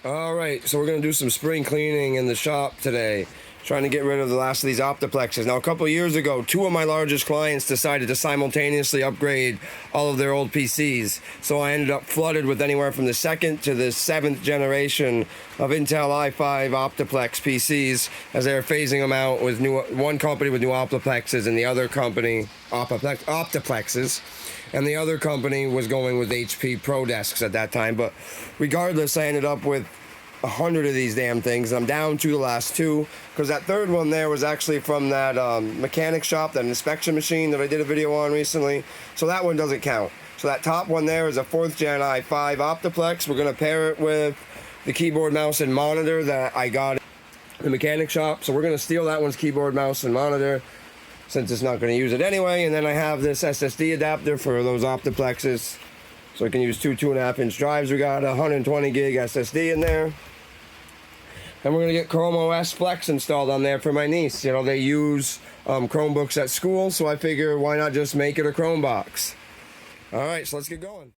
All right, so we're going to do some spring cleaning in the shop today, trying to get rid of the last of these OptiPlexes. Now, a couple of years ago, two of my largest clients decided to simultaneously upgrade all of their old PCs. So I ended up flooded with anywhere from the second to the seventh generation of Intel i5 OptiPlex PCs as they were phasing them out with one company with new OptiPlexes and the other company OptiPlexes. And the other company was going with HP Pro Desks at that time. But regardless, I ended up with 100 of these damn things. I'm down to the last two because that third one there was actually from that mechanic shop, that inspection machine that I did a video on recently. So that one doesn't count. So that top one there is a 4th gen i5 OptiPlex. We're going to pair it with the keyboard, mouse, and monitor that I got at the mechanic shop. So we're going to steal that one's keyboard, mouse, and monitor, since it's not going to use it anyway. And then I have this SSD adapter for those OptiPlexes, so I can use two 2.5-inch drives. We got a 120 gig SSD in there. And we're going to get ChromeOS Flex installed on there for my niece. You know, they use Chromebooks at school, so I figure why not just make it a Chromebox. All right, so let's get going.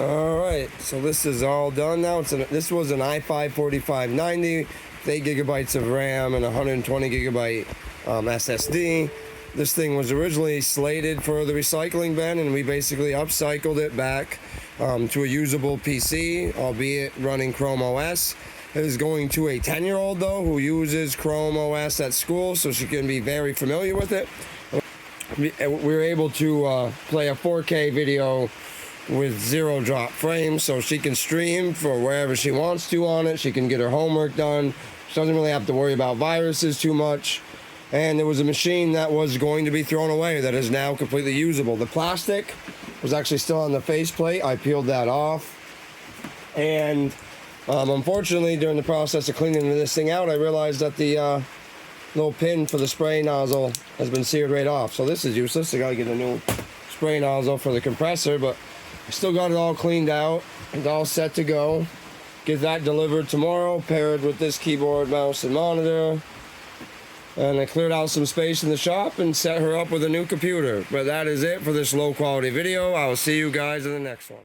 All right, so this is all done now. This was an i5 4590, 8 gigabytes of RAM and 120 gigabyte SSD. This thing was originally slated for the recycling bin, and we basically upcycled it back to a usable PC, albeit running ChromeOS. It is going to a 10-year-old though, who uses ChromeOS at school, so she can be very familiar with it. We were able to play a 4K video with 0 drop frames, so she can stream for wherever she wants to on it. She can get her homework done. She doesn't really have to worry about viruses too much. And there was a machine that was going to be thrown away that is now completely usable. The plastic was actually still on the faceplate. I peeled that off. And unfortunately, during the process of cleaning this thing out, I realized that the little pin for the spray nozzle has been seared right off. So this is useless. I gotta get a new spray nozzle for the compressor, but I still got it all cleaned out. It's all set to go. Get that delivered tomorrow, paired with this keyboard, mouse, and monitor. And I cleared out some space in the shop and set her up with a new computer. But that is it for this low quality video. I will see you guys in the next one.